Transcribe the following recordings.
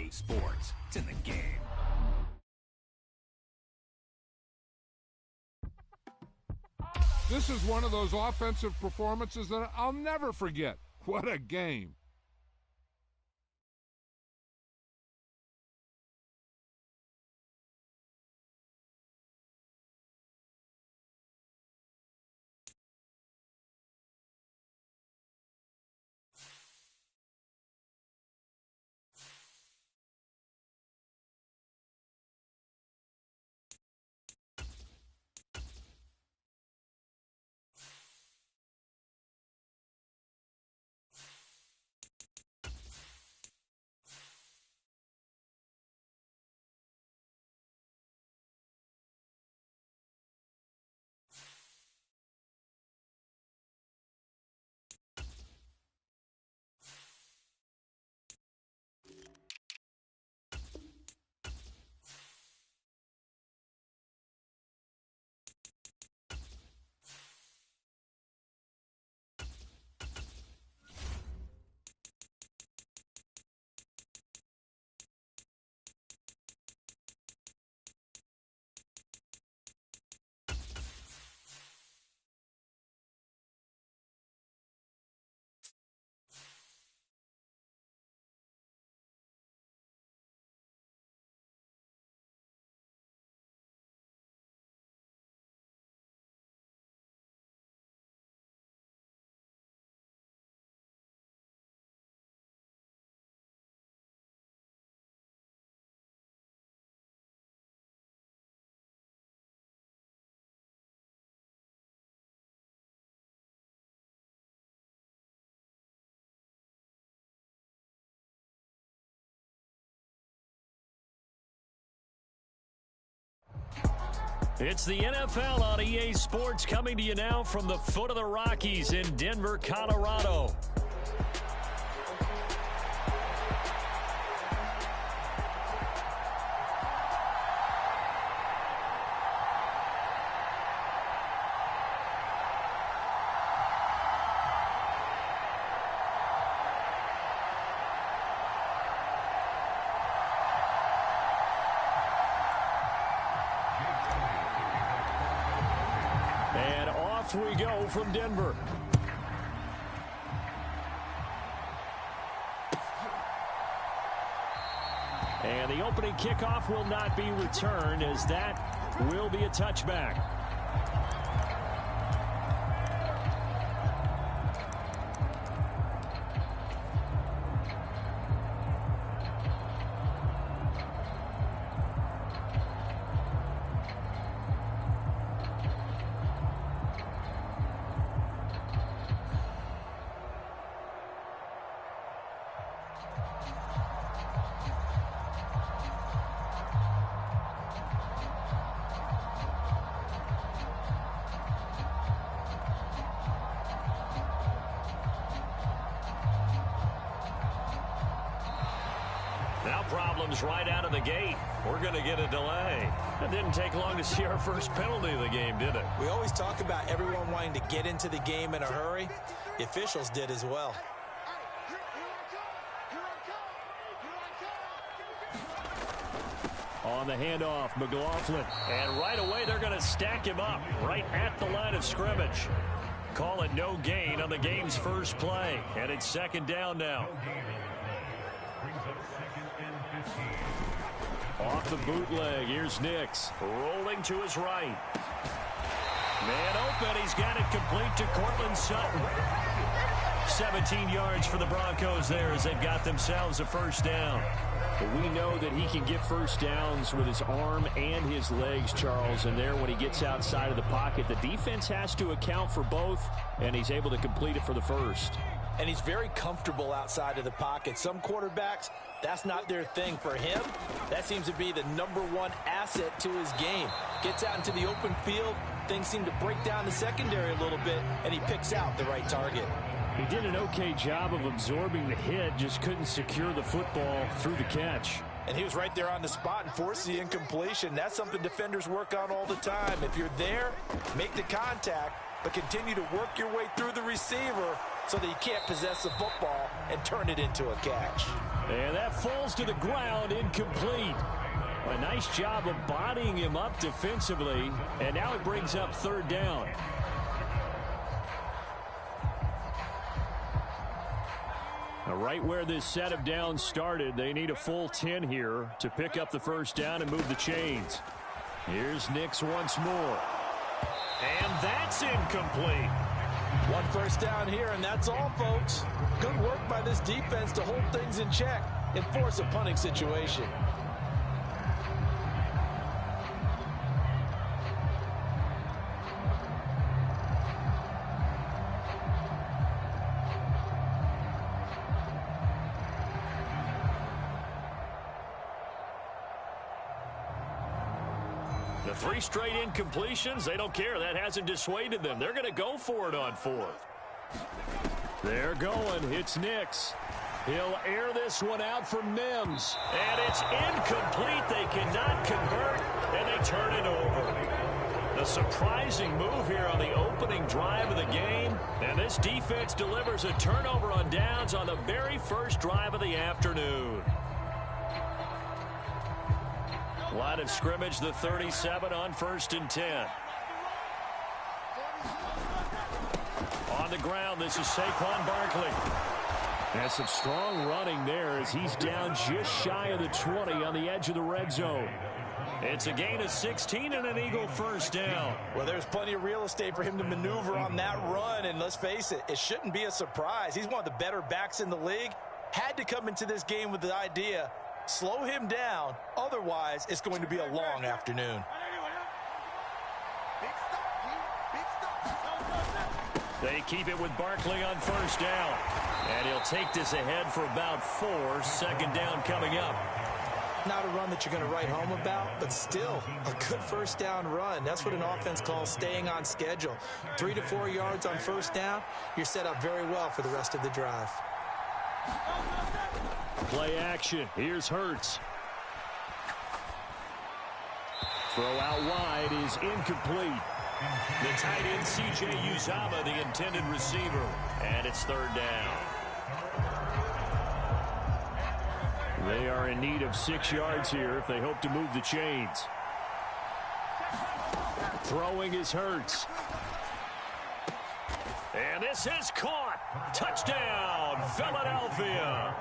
EA Sports. It's in the game. This is one of those offensive performances that I'll never forget. What a game. It's the NFL on EA Sports, coming to you now from the foot of the Rockies in Denver, Colorado. And off we go from Denver. And the opening kickoff will not be returned, as that will be a touchback. Now problems right out of the gate. We're going to get a delay. It didn't take long to see our first penalty of the game, did it? We always talk about everyone wanting to get into the game in a hurry. The officials did as well. On the handoff, McLaughlin. And right away, they're going to stack him up right at the line of scrimmage. Call it no gain on the game's first play. And it's second down now. Off the bootleg, here's Nix. Rolling to his right. Man open, he's got it complete to Cortland Sutton. 17 yards for the Broncos there as they've got themselves a first down. But we know that he can get first downs with his arm and his legs, Charles. And there, when he gets outside of the pocket, the defense has to account for both, and he's able to complete it for the first. And he's very comfortable outside of the pocket. Some quarterbacks, that's not their thing. For him, that seems to be the #1 asset to his game. Gets out into the open field, things seem to break down the secondary a little bit, and he picks out the right target. He did an okay job of absorbing the hit, just couldn't secure the football through the catch. And he was right there on the spot and forced the incompletion. That's something defenders work on all the time. If you're there, make the contact, but continue to work your way through the receiver so that he can't possess the football and turn it into a catch. And that falls to the ground, incomplete. A nice job of bodying him up defensively, and now it brings up third down. Right where this set of downs started, they need a full 10 here to pick up the first down and move the chains. Here's Nix once more. And that's incomplete. One first down here, and that's all, folks. Good work by this defense to hold things in check and force a punting situation. The 3 straight incompletions, they don't care. That hasn't dissuaded them. They're going to go for it on 4th. They're going. It's Nix. He'll air this one out for Mims. And it's incomplete. They cannot convert, and they turn it over. The surprising move here on the opening drive of the game. And this defense delivers a turnover on downs on the very first drive of the afternoon. Line of scrimmage, the 37 on 1st and 10. On the ground, this is Saquon Barkley. That's some strong running there as he's down just shy of the 20 on the edge of the red zone. It's a gain of 16 and an Eagle first down. Well, there's plenty of real estate for him to maneuver on that run, and let's face it, it shouldn't be a surprise. He's one of the better backs in the league. Had to come into this game with the idea, slow him down, otherwise it's going to be a long afternoon. They keep it with Barkley on first down. And he'll take this ahead for about 4. 2nd down coming up. Not a run that you're going to write home about, but still a good first down run. That's what an offense calls staying on schedule. 3 to 4 yards on first down, you're set up very well for the rest of the drive. Play action. Here's Hurts. Throw out wide is incomplete. The tight end, C.J. Uzomah, the intended receiver. And it's 3rd down. They are in need of 6 yards here if they hope to move the chains. Throwing is Hurts. And this is caught. Touchdown, Philadelphia.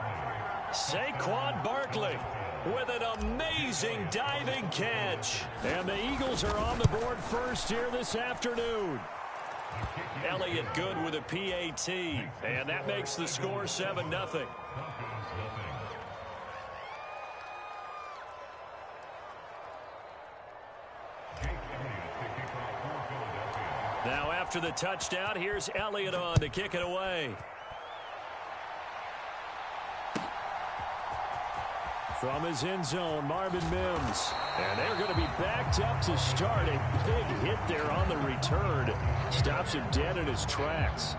Saquon Barkley with an amazing diving catch. And the Eagles are on the board first here this afternoon. Elliott good with a PAT. And that makes the score 7-0. Now after the touchdown, here's Elliott on to kick it away. From his end zone, Marvin Mims. And they're going to be backed up to start. A big hit there on the return. Stops him dead in his tracks.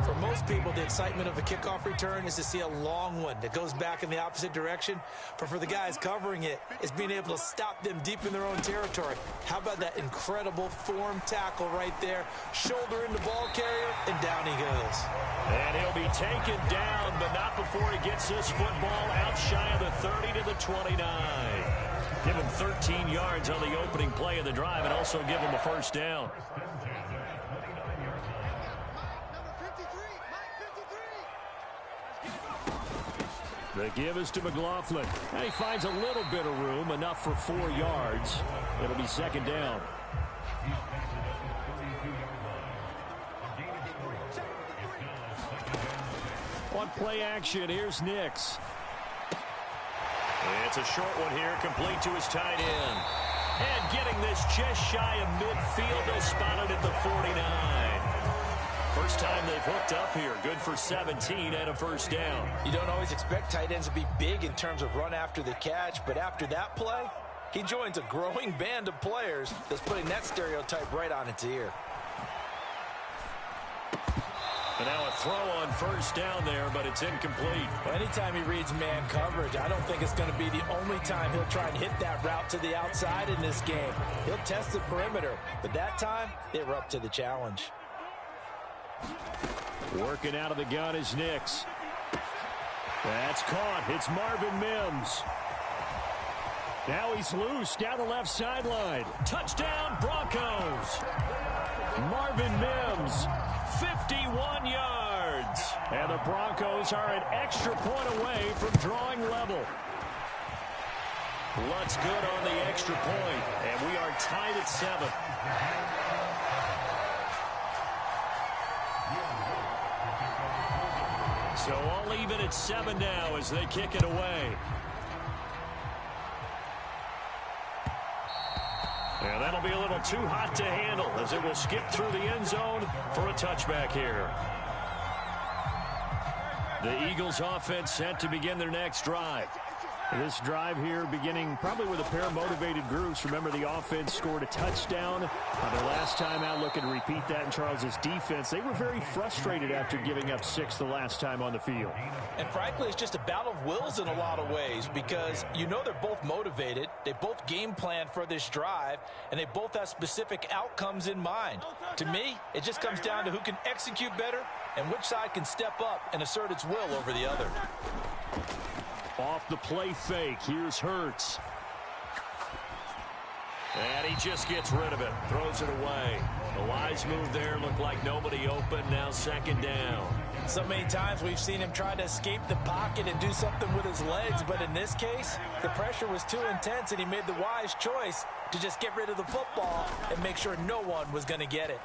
For most people, the excitement of a kickoff return is to see a long one that goes back in the opposite direction. But for the guys covering it, it's being able to stop them deep in their own territory. How about that incredible form tackle right there? Shoulder in the ball carrier, and down he goes. And he'll be taken down, but not before he gets this football out shy of the 30 to the 29. Give him 13 yards on the opening play of the drive and also give him a first down. The give is to McLaughlin. And he finds a little bit of room, enough for 4 yards. It'll be 2nd down. On play action, here's Nix. It's a short one here, complete to his tight end. And getting this just shy of midfield, is spotted at the 49. First time they've hooked up here. Good for 17 and a first down. You don't always expect tight ends to be big in terms of run after the catch, but after that play, he joins a growing band of players that's putting that stereotype right on its ear. And now a throw on first down there, but it's incomplete. Well, anytime he reads man coverage, I don't think it's going to be the only time he'll try and hit that route to the outside in this game. He'll test the perimeter, but that time, they were up to the challenge. Working out of the gun is Nix. That's caught. It's Marvin Mims. Now he's loose down the left sideline. Touchdown, Broncos. Marvin Mims, 51 yards. And the Broncos are an extra point away from drawing level. Looks good on the extra point, and we are tied at 7. So all even at 7 now as they kick it away. And that'll be a little too hot to handle as it will skip through the end zone for a touchback here. The Eagles offense set to begin their next drive. This drive here beginning probably with a pair of motivated groups. Remember, the offense scored a touchdown on their last time out. Looking to repeat that in Charles's defense. They were very frustrated after giving up 6 the last time on the field. And frankly, it's just a battle of wills in a lot of ways because you know they're both motivated. They both game plan for this drive, and they both have specific outcomes in mind. To me, it just comes down to who can execute better and which side can step up and assert its will over the other. Off the play fake, here's Hurts. And he just gets rid of it, throws it away. The wise move there, looked like nobody open, now second down. So many times we've seen him try to escape the pocket and do something with his legs, but in this case, the pressure was too intense and he made the wise choice to just get rid of the football and make sure no one was going to get it.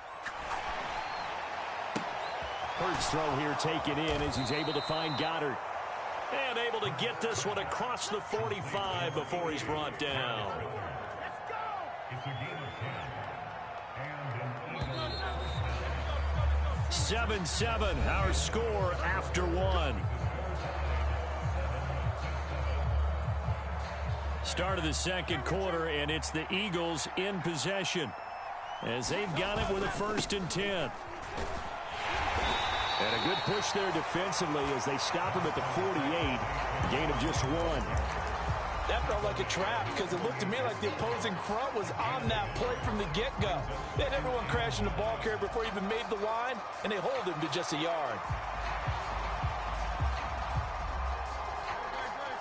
Hurts throw here taken in as he's able to find Goddard. And able to get this one across the 45 before he's brought down. 7-7, our score after 1. Start of the second quarter, and it's the Eagles in possession as they've got it with a 1st and 10. And a good push there defensively as they stop him at the 48. Gain of just 1. That felt like a trap because it looked to me like the opposing front was on that play from the get-go. They had everyone crashing the ball carrier before he even made the line, and they hold him to just a yard.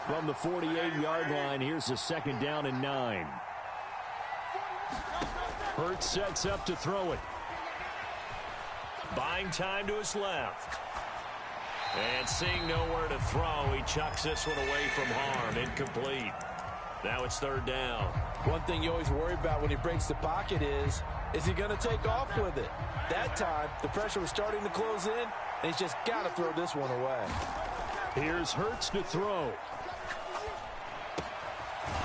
From the 48-yard line, here's a 2nd down and 9. Hurts sets up to throw it. Buying time to his left. And seeing nowhere to throw, he chucks this one away from harm. Incomplete. Now it's 3rd down. One thing you always worry about when he breaks the pocket is he going to take off with it? That time, the pressure was starting to close in, and he's just got to throw this one away. Here's Hurts to throw.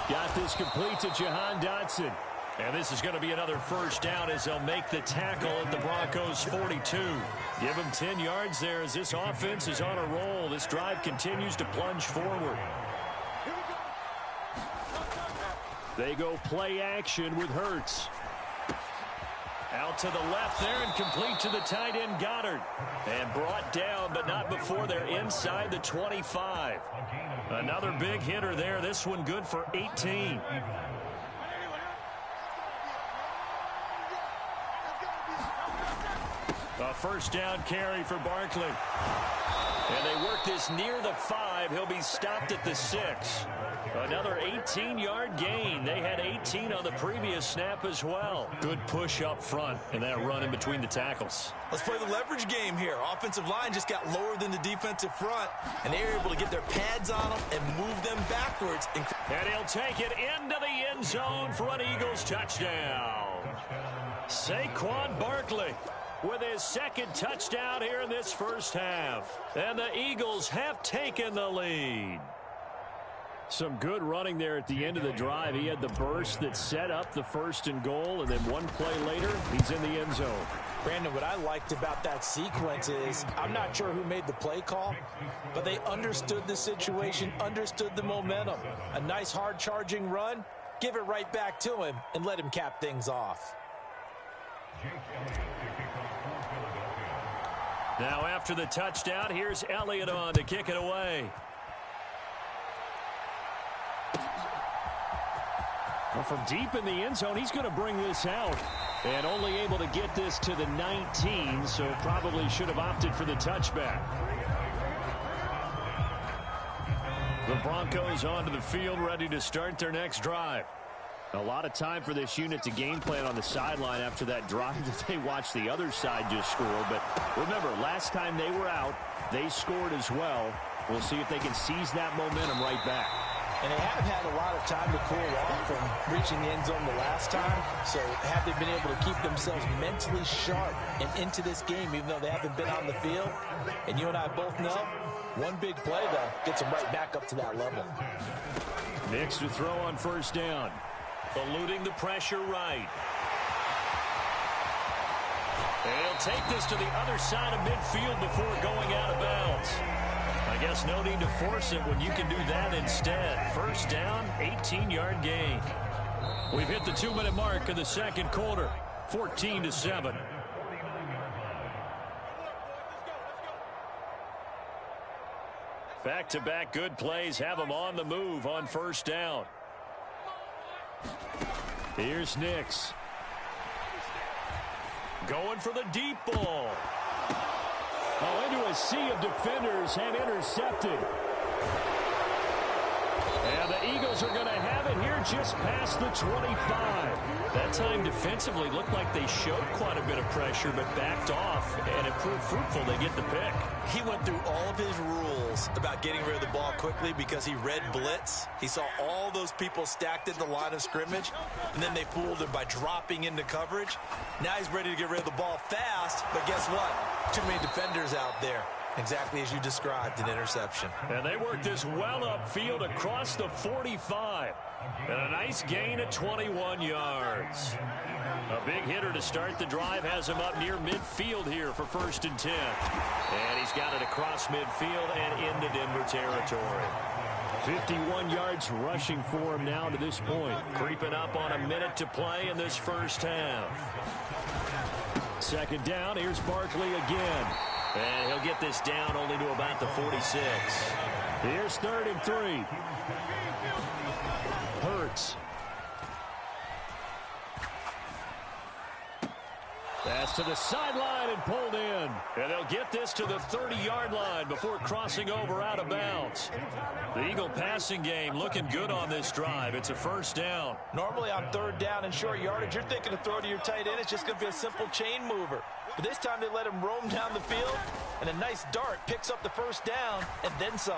Got this complete to Jahan Dotson. And this is going to be another 1st down as they'll make the tackle at the Broncos' 42. Give them 10 yards there as this offense is on a roll. This drive continues to plunge forward. They go play action with Hurts. Out to the left there and complete to the tight end Goddard. And brought down, but not before they're inside the 25. Another big hitter there. This one good for 18. A 1st down carry for Barkley. And they work this near the 5. He'll be stopped at the 6. Another 18-yard gain. They had 18 on the previous snap as well. Good push up front and that run in between the tackles. Let's play the leverage game here. Offensive line just got lower than the defensive front, and they were able to get their pads on them and move them backwards. And he'll take it into the end zone for an Eagles touchdown. Saquon Barkley with his 2nd touchdown here in this 1st half. And the Eagles have taken the lead. Some good running there at the end of the drive. He had the burst that set up the 1st and goal, and then one play later, he's in the end zone. Brandon, what I liked about that sequence is I'm not sure who made the play call, but they understood the situation, understood the momentum. A nice hard-charging run, give it right back to him, and let him cap things off. Now after the touchdown, here's Elliott on to kick it away. Well, from deep in the end zone, he's going to bring this out. And only able to get this to the 19, so probably should have opted for the touchback. The Broncos onto the field, ready to start their next drive. A lot of time for this unit to game plan on the sideline after that drive that they watched the other side just score. But remember, last time they were out, they scored as well. We'll see if they can seize that momentum right back. And they have had a lot of time to cool off from reaching the end zone the last time. So have they been able to keep themselves mentally sharp and into this game, even though they haven't been on the field? And you and I both know, one big play, though, gets them right back up to that level. Nix to throw on first down. Eluding the pressure right. And he'll take this to the other side of midfield before going out of bounds. I guess no need to force it when you can do that instead. First down, 18-yard gain. We've hit the 2-minute mark in the second quarter, 14-7. Back-to-back good plays have them on the move on first down. Here's Nix. Going for the deep ball. Oh, into a sea of defenders and intercepted. And the Eagles are going to have it here just past the 25. That time defensively looked like they showed quite a bit of pressure but backed off, and it proved fruitful. They get the pick. He went through all of his rules about getting rid of the ball quickly because he read blitz. He saw all those people stacked at the line of scrimmage, and then they fooled him by dropping into coverage. Now he's ready to get rid of the ball fast, but guess what? Too many defenders out there. Exactly as you described, an interception. And they work this well upfield across the 45. And a nice gain of 21 yards. A big hitter to start the drive has him up near midfield here for 1st and 10. And he's got it across midfield and into Denver territory. 51 yards rushing for him now to this point. Creeping up on a minute to play in this first half. Second down, here's Barkley again. And he'll get this down only to about the 46. Here's 3rd and 3. Hurts. That's to the sideline and pulled in. And they'll get this to the 30-yard line before crossing over out of bounds. The Eagle passing game looking good on this drive. It's a first down. Normally on 3rd down and short yardage, you're thinking to throw to your tight end. It's just going to be a simple chain mover. But this time they let him roam down the field, and a nice dart picks up the first down and then some.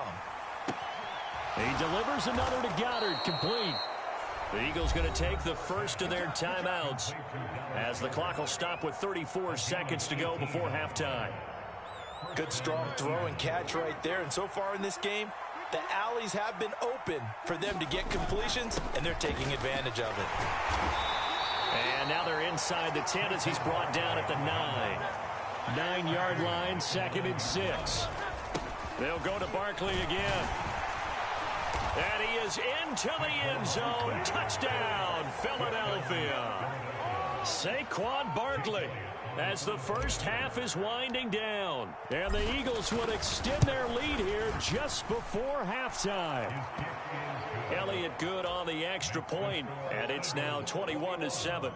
He delivers another to Goddard, complete. The Eagles going to take the first of their timeouts as the clock will stop with 34 seconds to go before halftime. Good strong throw and catch right there. And so far in this game, the alleys have been open for them to get completions, and they're taking advantage of it. And now they're inside the 10 as he's brought down at the 9. 9-yard line, 2nd and 6. They'll go to Barkley again. And he is into the end zone. Touchdown, Philadelphia. Saquon Barkley as the first half is winding down. And the Eagles would extend their lead here just before halftime. Elliott good on the extra point, and it's now 21-7.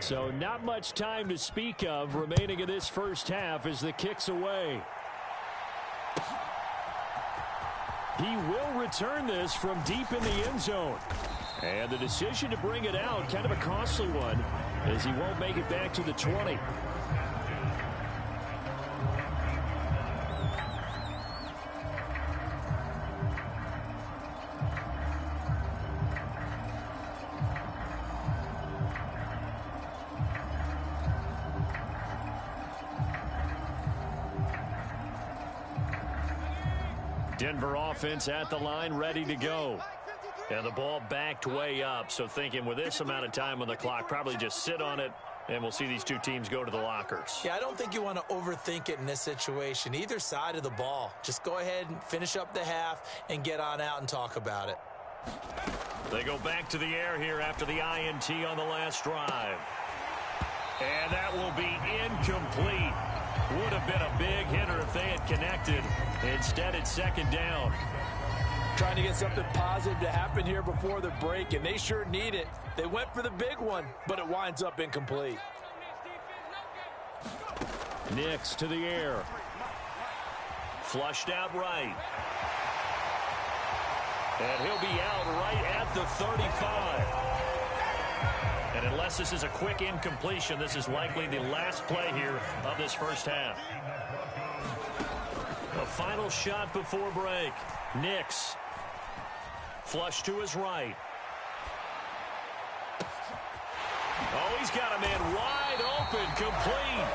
So not much time to speak of remaining in this first half as the kick's away. He will return this from deep in the end zone. And the decision to bring it out, kind of a costly one, as he won't make it back to the 20. Denver offense at the line, ready to go. And the ball backed way up, so thinking with this amount of time on the clock, probably just sit on it, and we'll see these two teams go to the lockers. Yeah, I don't think you want to overthink it in this situation. Either side of the ball. Just go ahead and finish up the half and get on out and talk about it. They go back to the air here after the INT on the last drive. And that will be incomplete. Would have been a big hitter if they had connected. Instead, it's second down. Trying to get something positive to happen here before the break, and they sure need it. They went for the big one, but it winds up incomplete. Nix to the air. Flushed out right. And he'll be out right at the 35. And unless this is a quick incompletion, this is likely the last play here of this first half. A final shot before break. Nix. Flush to his right. Oh, he's got a man wide open, complete.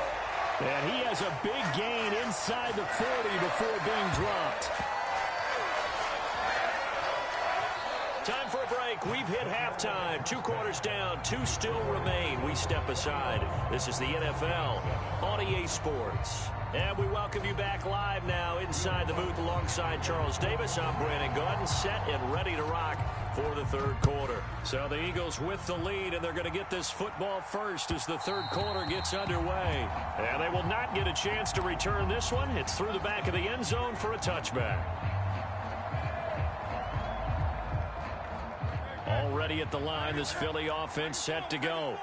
And he has a big gain inside the 40 before being dropped. Time for a break. We've hit halftime. 2 quarters down. 2 still remain. We step aside. This is the NFL on EA Sports. And we welcome you back live now inside the booth alongside Charles Davis. I'm Brandon Gordon, set and ready to rock for the third quarter. So the Eagles with the lead, and they're going to get this football first as the third quarter gets underway. And they will not get a chance to return this one. It's through the back of the end zone for a touchback. Already at the line, this Philly offense set to go.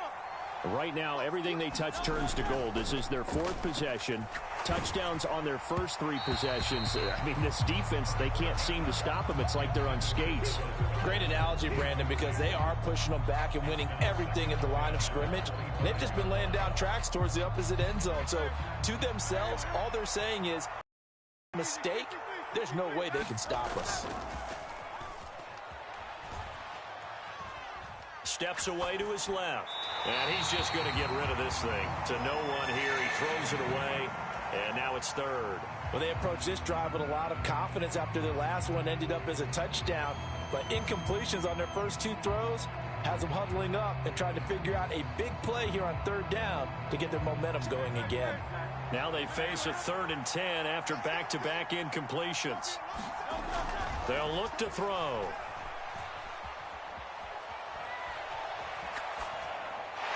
Right now, everything they touch turns to gold. This is their 4th possession. Touchdowns on their first 3 possessions. I mean, this defense, they can't seem to stop them. It's like they're on skates. Great analogy, Brandon, because they are pushing them back and winning everything at the line of scrimmage. They've just been laying down tracks towards the opposite end zone. So, to themselves, all they're saying is, mistake, there's no way they can stop us. Steps away to his left. And he's just going to get rid of this thing. To no one here. He throws it away. And now it's third. Well, they approached this drive with a lot of confidence after their last one ended up as a touchdown. But incompletions on their first 2 throws has them huddling up and trying to figure out a big play here on third down to get their momentum going again. Now they face a 3rd and 10 after back-to-back incompletions. They'll look to throw.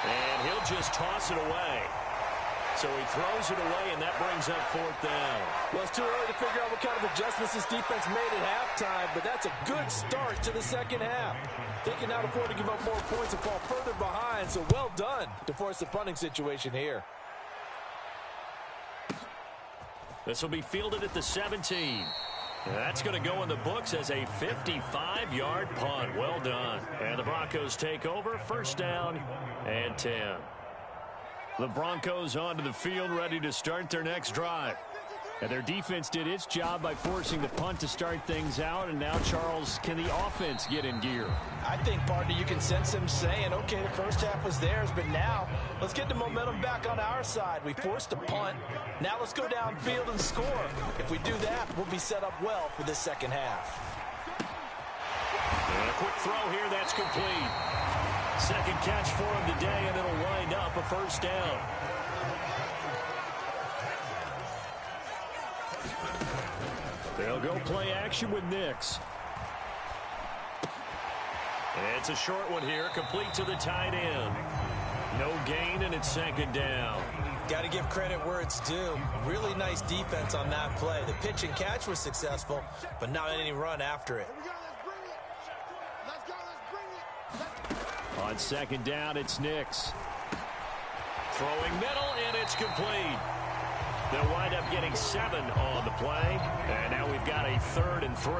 And he'll just toss it away. So he throws it away, and that brings up 4th down. Well, it's too early to figure out what kind of adjustments this defense made at halftime, but that's a good start to the second half. They can now afford to give up more points and fall further behind, so well done to force the punting situation here. This will be fielded at the 17. That's going to go in the books as a 55-yard punt. Well done. And the Broncos take over. First down and 10. The Broncos onto the field, ready to start their next drive. And their defense did its job by forcing the punt to start things out. And now, Charles, can the offense get in gear? I think, partner, you can sense them saying, okay, the first half was theirs, but now let's get the momentum back on our side. We forced a punt. Now let's go downfield and score. If we do that, we'll be set up well for this second half. And a quick throw here, that's complete. Second catch for him today, and it'll wind up a first down. They'll go play action with Nix. It's a short one here, complete to the tight end. No gain, and it's second down. Got to give credit where it's due. Really nice defense on that play. The pitch and catch was successful, but not any run after it. On second down, it's Nix. Throwing middle, and it's complete. They'll wind up getting 7 on the play. And now we've got a 3rd and 3.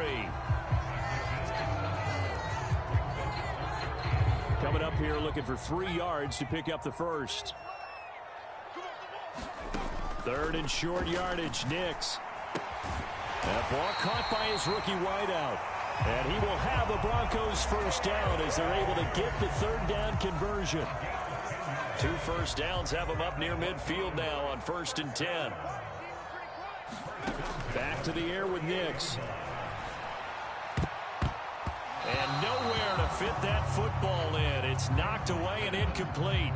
Coming up here looking for 3 yards to pick up the first. 3rd and short yardage, Nix. That ball caught by his rookie wideout. And he will have the Broncos first down as they're able to get the 3rd down conversion. 2 first downs have them up near midfield now on 1st and 10. Back to the air with Nix. And nowhere to fit that football in. It's knocked away and incomplete.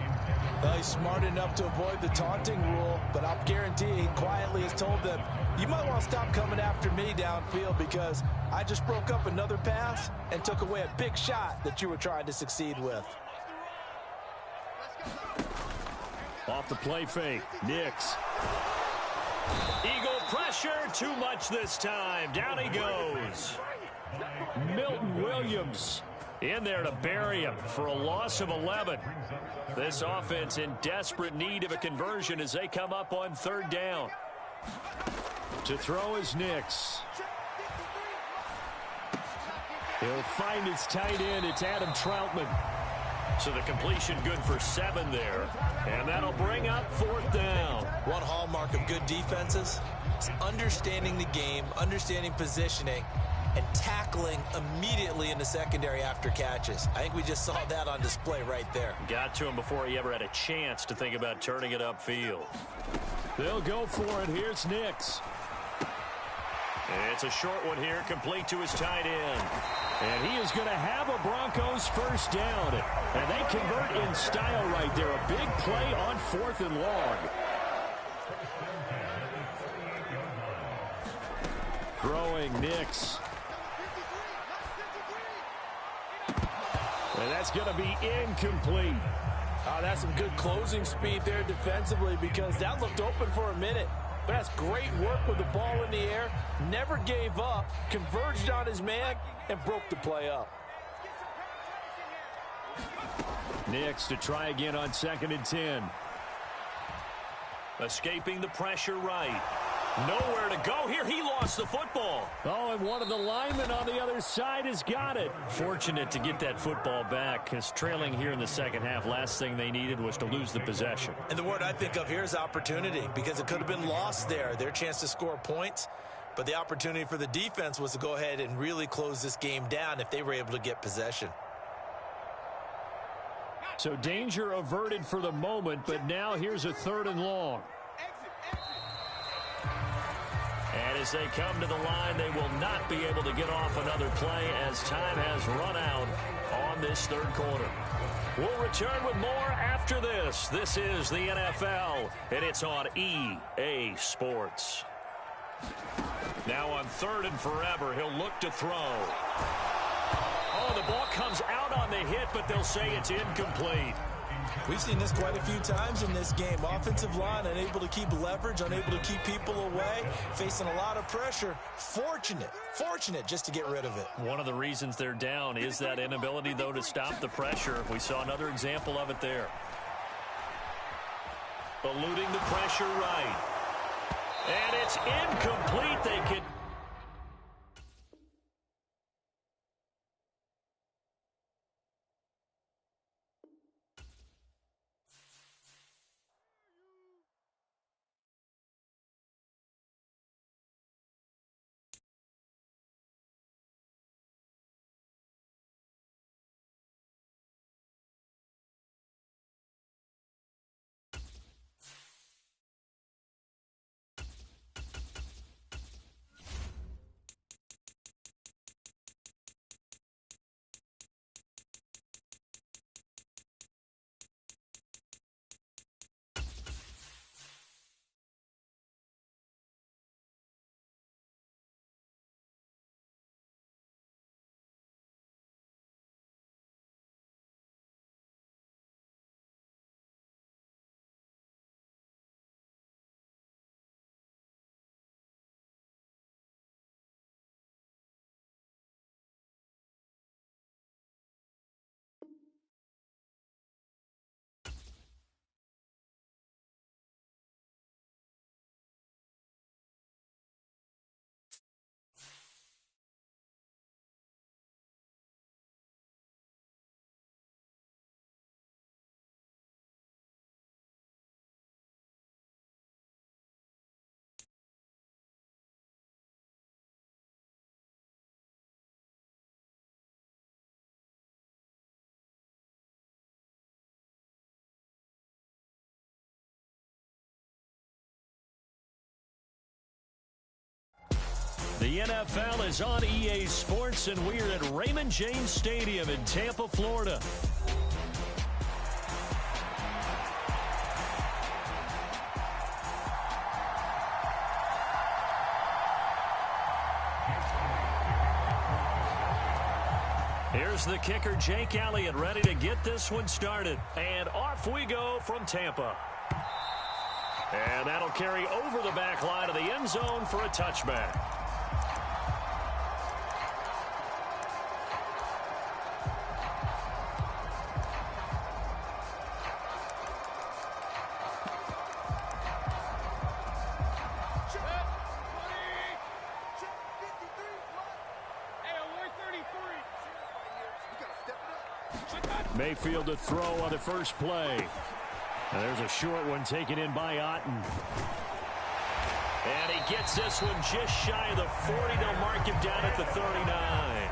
Well, he's smart enough to avoid the taunting rule, but I'll guarantee he quietly has told them, you might want to stop coming after me downfield because I just broke up another pass and took away a big shot that you were trying to succeed with. Off the play fake, Nix. Eagle pressure, too much this time. Down he goes. Milton Williams in there to bury him for a loss of 11. This offense in desperate need of a conversion as they come up on 3rd down. To throw is Nix. He'll find his tight end. It's Adam Troutman. So the completion good for 7 there. And that'll bring up 4th down. One hallmark of good defenses is understanding the game, understanding positioning, and tackling immediately in the secondary after catches. I think we just saw that on display right there. Got to him before he ever had a chance to think about turning it upfield. They'll go for it. Here's Nix. It's a short one here, complete to his tight end. And he is going to have a Broncos first down. And they convert in style right there. A big play on 4th and long. Throwing Nix. And that's going to be incomplete. Oh, that's some good closing speed there defensively because that looked open for a minute. But that's great work with the ball in the air. Never gave up, converged on his man, and broke the play up. Nix to try again on 2nd and 10. Escaping the pressure right. Nowhere to go here. He lost the football. Oh, and one of the linemen on the other side has got it. Fortunate to get that football back because trailing here in the second half, last thing they needed was to lose the possession. And the word I think of here is opportunity because it could have been lost there. Their chance to score points. But the opportunity for the defense was to go ahead and really close this game down if they were able to get possession. So danger averted for the moment, but now here's a 3rd and long. And as they come to the line, they will not be able to get off another play as time has run out on this 3rd quarter. We'll return with more after this. This is the NFL, and it's on EA Sports. Now on 3rd and forever, he'll look to throw. Oh, the ball comes out on the hit, but they'll say it's incomplete. We've seen this quite a few times in this game. Offensive line unable to keep leverage, unable to keep people away, facing a lot of pressure. Fortunate just to get rid of it. One of the reasons they're down is that inability, though, to stop the pressure. We saw another example of it there. Eluding the pressure right. And it's incomplete. They can... The NFL is on EA Sports, and we're at Raymond James Stadium in Tampa, Florida. Here's the kicker, Jake Elliott, ready to get this one started. And off we go from Tampa. And that'll carry over the back line of the end zone for a touchback. Mayfield to throw on the first play. And there's a short one taken in by Otten. And he gets this one just shy of the 40. They'll mark him down at the 39.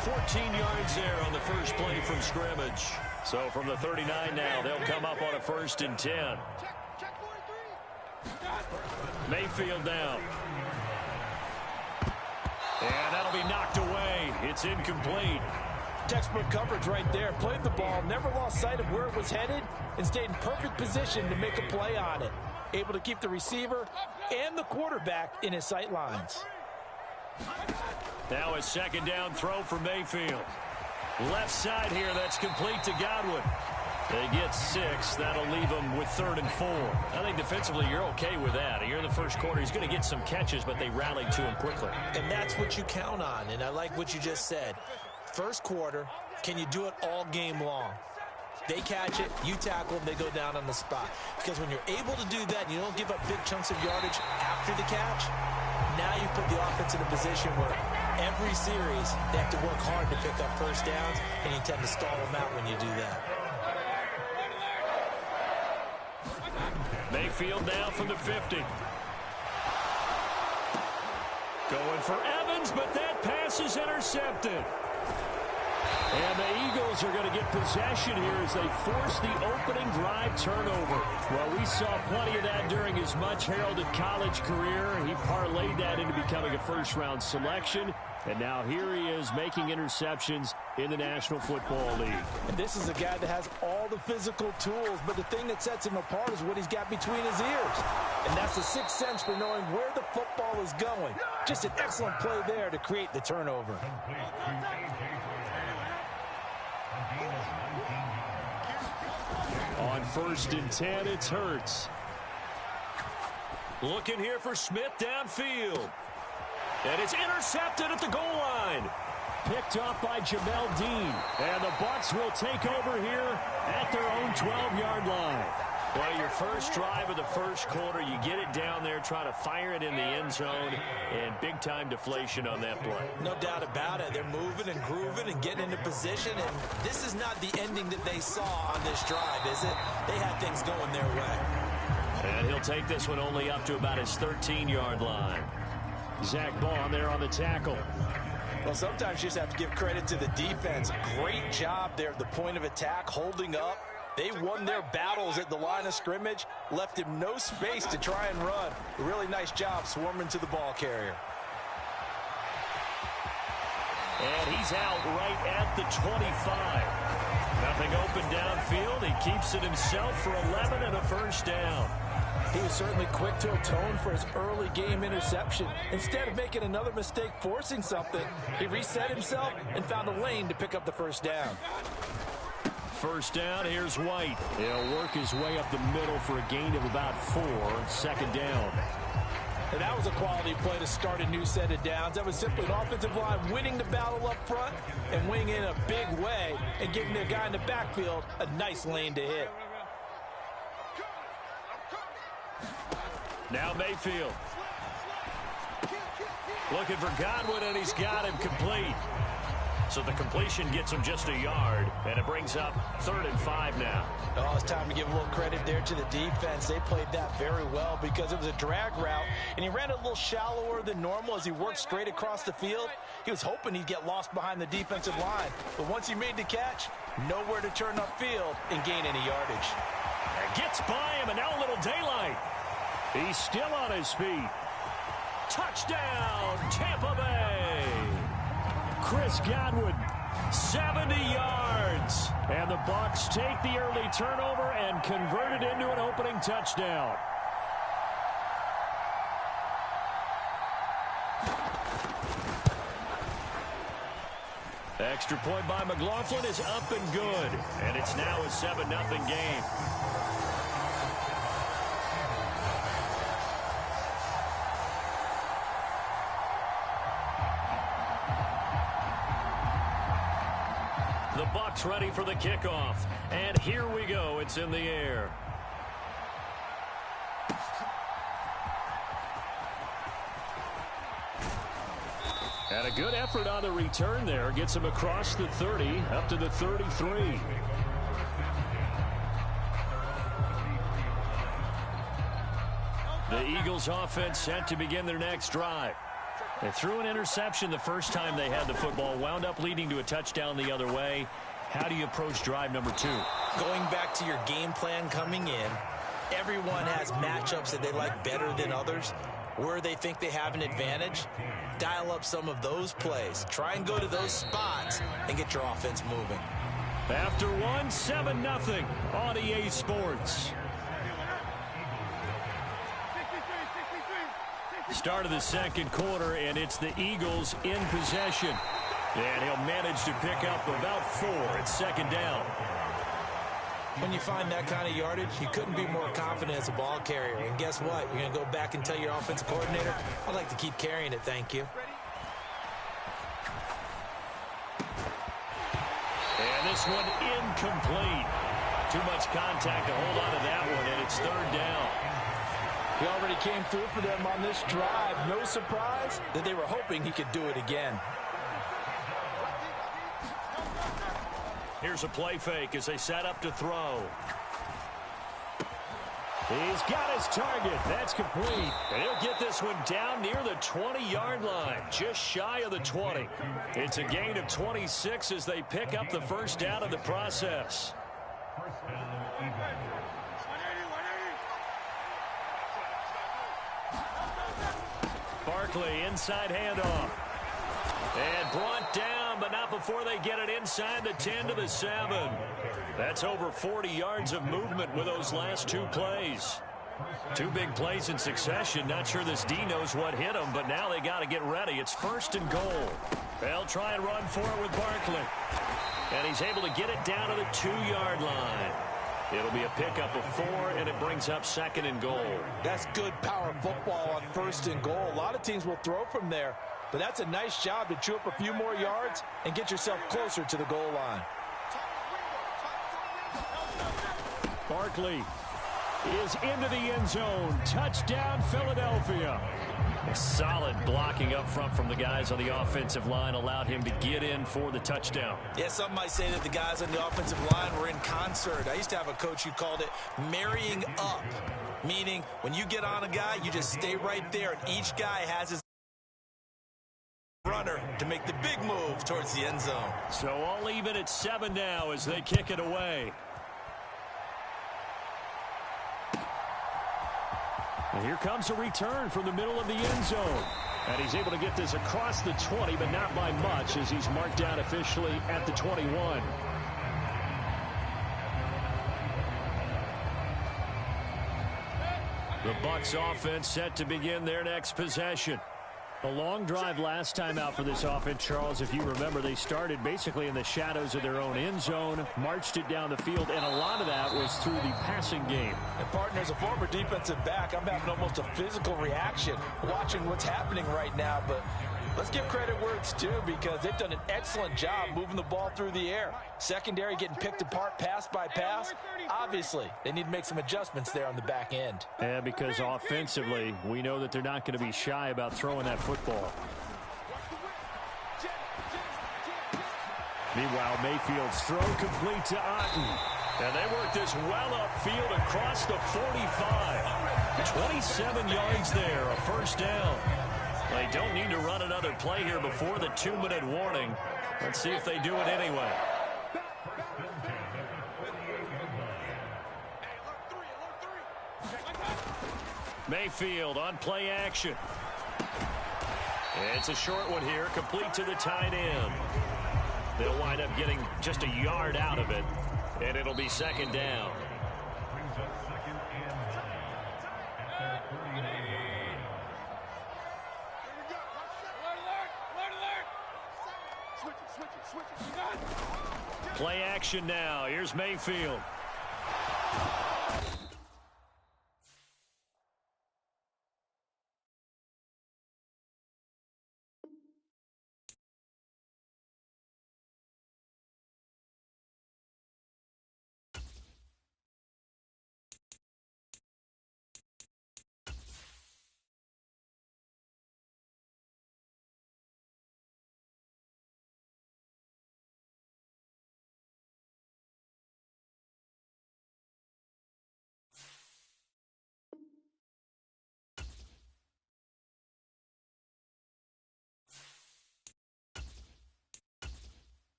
14 yards there on the first play from scrimmage. So from the 39 now, they'll come up on a 1st and 10. Mayfield down. And that'll be knocked away. It's incomplete. Textbook coverage right there. Played the ball, never lost sight of where it was headed, and stayed in perfect position to make a play on it. Able to keep the receiver and the quarterback in his sight lines. Now a 2nd down throw for Mayfield. Left side here, that's complete to Godwin. They get 6. That'll leave them with 3rd and 4. I think defensively you're okay with that. Here in the first quarter, he's going to get some catches, but they rallied to him quickly. And that's what you count on, and I like what you just said. First quarter, can you do it all game long? They catch it, you tackle them, they go down on the spot. Because when you're able to do that and you don't give up big chunks of yardage after the catch, now you put the offense in a position where every series they have to work hard to pick up first downs, and you tend to stall them out when you do that. Mayfield now from the 50. Going for Evans, but that pass is intercepted. And the Eagles are going to get possession here as they force the opening drive turnover. Well, we saw plenty of that during his much-heralded college career. He parlayed that into becoming a first-round selection. And now here he is making interceptions in the National Football League. And this is a guy that has all the physical tools, but the thing that sets him apart is what he's got between his ears. And that's the sixth sense for knowing where the football is going. Just an excellent play there to create the turnover. On 1st and 10, it's Hurts. Looking here for Smith downfield. And it's intercepted at the goal line. Picked off by Jamel Dean. And the Bucs will take over here at their own 12-yard line. Well, your first drive of the first quarter, you get it down there, try to fire it in the end zone, and big-time deflation on that play. No doubt about it. They're moving and grooving and getting into position, and this is not the ending that they saw on this drive, is it? They had things going their way. And he'll take this one only up to about his 13-yard line. Zach Bond there on the tackle. Well, sometimes you just have to give credit to the defense. Great job there at the point of attack, holding up. They won their battles at the line of scrimmage, left him no space to try and run. A really nice job swarming to the ball carrier. And he's out right at the 25. Nothing open downfield. He keeps it himself for 11 and a first down. He was certainly quick to atone for his early game interception. Instead of making another mistake forcing something, he reset himself and found a lane to pick up the first down. First down, here's White. He'll work his way up the middle for a gain of about 4. 2nd down. And that was a quality play to start a new set of downs. That was simply an offensive line winning the battle up front and winning in a big way and giving their guy in the backfield a nice lane to hit. Now Mayfield. Looking for Godwin, and he's got him complete. So the completion gets him just a yard, and it brings up 3rd and 5 now. Oh, it's time to give a little credit there to the defense. They played that very well because it was a drag route, and he ran it a little shallower than normal as he worked straight across the field. He was hoping he'd get lost behind the defensive line, but once he made the catch, nowhere to turn upfield and gain any yardage. And gets by him, and now a little daylight. He's still on his feet. Touchdown, Tampa Bay. Chris Godwin. 70 yards. And the Bucs take the early turnover and convert it into an opening touchdown. Extra point by McLaughlin is up and good. And it's now a 7-0 game. The Bucs ready for the kickoff. And here we go. It's in the air. And a good effort on the return there. Gets him across the 30, up to the 33. The Eagles offense set to begin their next drive. They threw an interception the first time they had the football, wound up leading to a touchdown the other way. How do you approach drive number 2? Going back to your game plan coming in, everyone has matchups that they like better than others. Where they think they have an advantage, dial up some of those plays. Try and go to those spots and get your offense moving. After 7-0 on EA Sports. Start of the second quarter, and it's the Eagles in possession. And he'll manage to pick up about 4 at second down. When you find that kind of yardage, you couldn't be more confident as a ball carrier. And guess what? You're going to go back and tell your offensive coordinator, I'd like to keep carrying it, thank you. And this one incomplete. Too much contact to hold on to that one, and it's third down. He already came through for them on this drive. No surprise that they were hoping he could do it again. Here's a play fake as they set up to throw. He's got his target. That's complete. And he'll get this one down near the 20-yard line, just shy of the 20. It's a gain of 26 as they pick up the first down in the process. Barkley, inside handoff. And brought down, but not before they get it inside the 10 to the 7. That's over 40 yards of movement with those last 2 plays. 2 big plays in succession. Not sure this D knows what hit him, but now they got to get ready. It's first and goal. They'll try and run for it with Barkley. And he's able to get it down to the 2-yard line. It'll be a pickup of 4, and it brings up second and goal. That's good power football on first and goal. A lot of teams will throw from there, but that's a nice job to chew up a few more yards and get yourself closer to the goal line. Barkley is into the end zone. Touchdown, Philadelphia. Solid blocking up front from the guys on the offensive line allowed him to get in for the touchdown. Yeah, some might say that the guys on the offensive line were in concert. I used to have a coach who called it marrying up, meaning when you get on a guy, you just stay right there, and each guy has his runner to make the big move towards the end zone. So all even at 7 now as they kick it away. And here comes a return from the middle of the end zone. And he's able to get this across the 20, but not by much as he's marked down officially at the 21. The Bucs offense set to begin their next possession. A long drive last time out for this offense, Charles. If you remember, they started basically in the shadows of their own end zone, marched it down the field, and a lot of that was through the passing game. And partner, as a former defensive back, I'm having almost a physical reaction watching what's happening right now. But let's give credit where it's due, because they've done an excellent job moving the ball through the air. Secondary getting picked apart pass by pass. Obviously, they need to make some adjustments there on the back end. Yeah, because offensively, we know that they're not going to be shy about throwing that football. Meanwhile, Mayfield's throw complete to Otten. And they work this well upfield across the 45. 27 yards there, a first down. They don't need to run another play here before the 2-minute warning. Let's see if they do it anyway. Mayfield on play action. It's a short one here, complete to the tight end. They'll wind up getting just a yard out of it, and it'll be second down. Play action now. Here's Mayfield.